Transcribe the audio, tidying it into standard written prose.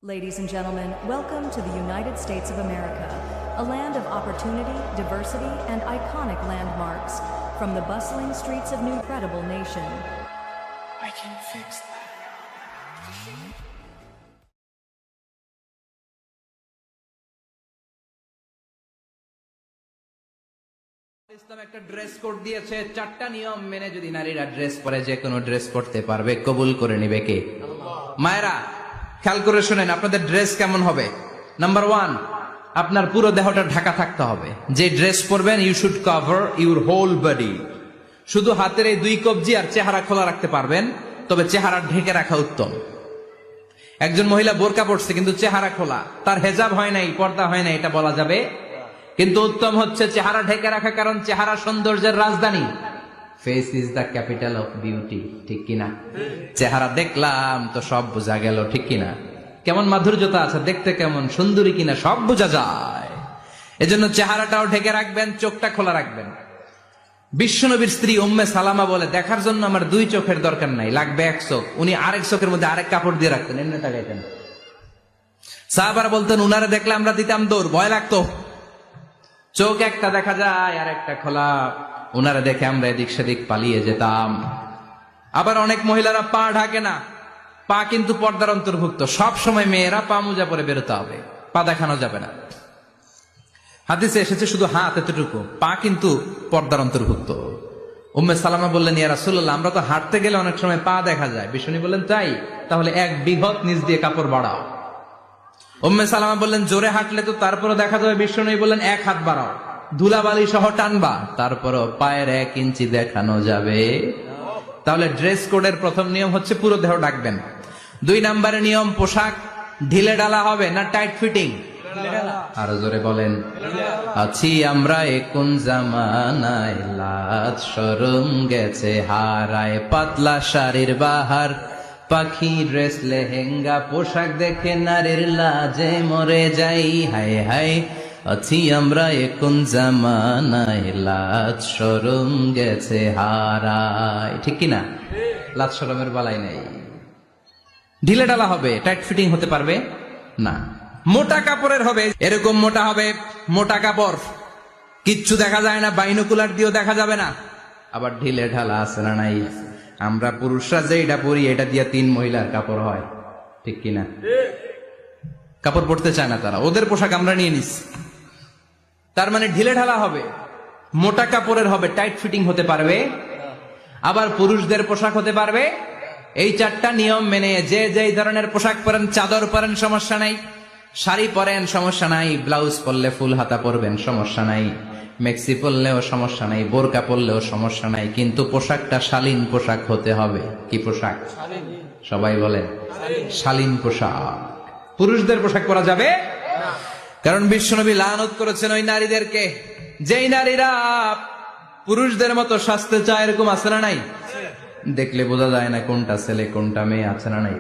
Ladies and gentlemen, welcome to the United States of America, a land of opportunity, diversity, and iconic landmarks. From the bustling streets of New Incredible Nation. I can fix that. ইসলাম একটা dress code দিয়েছে, চারটা নিয়ম মেনে যদি নারীরা dress পরে যে কোনো ড্রেস পরতে পারবে, কবুল করে নিবে কে? মায়েরা খেয়াল করে শুনেন, আপনাদের ড্রেস কেমন হবে? নাম্বার 1, আপনার পুরো দেহটা ঢাকা থাকতে হবে। যে ড্রেস পরবেন, you should cover your whole body. শুধু হাতের এই 2 কবজি আর চেহারা খোলা রাখতে পারবেন, তবে চেহারা ঢেকে রাখা উত্তম। একজন মহিলা বোরকা পড়ছে কিন্তু চেহারা খোলা, তার হেজাব হয় নাই, পর্দা হয় নাই, এটা বলা যাবে? কিন্তু উত্তম হচ্ছে চেহারা ঢেকে রাখা, কারণ চেহারা সৌন্দর্যের রাজধানী। Face is the capital of beauty, ঠিক কিনা? চেহারা দেখলাম তো সব বোঝা গেল, ঠিক কিনা? কেমন মাধুর্যতা আছে, দেখতে কেমন সুন্দরী কিনা সব বোঝা যায়। এজন্য চেহারাটাও ঢেকে রাখবেন, চোখটা খোলা রাখবেন। বিশ্বনবীর স্ত্রী উম্মে সালামা বলে, দেখার জন্য আমার 2 চোখের দরকার নাই, লাগবে 1 চোখ। উনি আরেক চোখের মধ্যে আরেক কাপড় দিয়ে রাখতেন, এমনি তাকাইতেন। সাহাবারা বলতেন, উনারে দেখলে আমরা দিতাম দৌড়, ভয় লাগতো। চোখ একটা দেখা যায় আর একটা খোলা, উনারা দেখে আমরা এদিক সেদিক পালিয়ে যেতাম। আবার অনেক মহিলারা পা ঢাকে না, পা কিন্তু পর্দার অন্তর্ভুক্ত। সব সময় মেয়েরা পা মোজা পরে বেরোতে হবে, পা দেখানো যাবে না। হাদিসে এসেছে শুধু হাত এতটুকু, পা কিন্তু পর্দার অন্তর্ভুক্ত। উম্মে সালামা বললেন, ইয়া রাসূলুল্লাহ, আমরা তো হাঁটতে গেলে অনেক সময় পা দেখা যায়। বিষ্ণু বললেন, তাই? তাহলে 1 বিঘত নিচ দিয়ে কাপড় বাড়াও। উম্মে সালামা বললেন, জোরে হাঁটলে তো তারপরে দেখা যাবে। বিষ্ণু বললেন, 1 হাত বাড়াও, ধুলাবালি সহ টানবা, তারপরও পায়ের 1 ইঞ্চি দেখানো যাবে। তাহলে ড্রেস কোডের প্রথম নিয়ম হচ্ছে পুরো দেহ ঢাকবেন। 2 নম্বরে নিয়ম, পোশাক ঢিলে ঢালা হবে না টাইট ফিটিং? আরো জোরে বলেন। আছি আমরা কোন জামানায়, লাজ শরম গেছে হারায়, পাতলা শাড়ির বাহার, পাখি ড্রেস লেহেঙ্গা, পোশাক দেখে নারীর লাজে মরে যাই। হায় হায়, আছি আমরা কোন জামানায়, লাজ শরম গেছে হারায়, ঠিক কিনা? লাজ শরমের বালাই নাই। ঢিলে ঢালা হবে, টাইট ফিটিং হতে পারবে না। মোটা কাপড়ের হবে, এরকম মোটা হবে, মোটা কাপড়, কিচ্ছু দেখা যায় না, বাইনোকুলার দিয়েও দেখা যাবে না। আবার ঢিলে ঢালা আছে না নাই? আমরা পুরুষরা যে এটা পরি, এটা দিয়ে 3 মহিলার কাপড় হয়, ঠিক কিনা? কাপড় পরতে চায় না তারা, ওদের পোশাক আমরা নিয়ে নিস। তার মানে ঢিলে ঢালা হবে, মোটা কাপড়ের হবে, টাইট ফিটিং হতে পারবে। আবার পুরুষদের পোশাক হতে পারবে। এই 4টা নিয়ম মেনে যে যেই ধরনের পোশাক পরেন, চাদর পরেন সমস্যা নাই, শাড়ি পরেন সমস্যা নাই, ব্লাউজ পরলে ফুল হাতা পরবেন সমস্যা নাই, মেক্সি পরলেও সমস্যা নাই, বোরকা পরলেও সমস্যা নাই, কিন্তু পোশাকটা শালীন পোশাক হতে হবে। কি পোশাক? সবাই বলেন, শালীন পোশাক। পুরুষদের পোশাক পরা যাবে? কারণ বিশ্বনবী লানত করেছেন ওই নারীদেরকে, যেই নারীরা পুরুষদের মতো সাজতে চায়। এরকম আছে না নাই? দেখলে বোঝা যায় না কোনটা ছেলে কোনটা মেয়ে, আছে না নাই?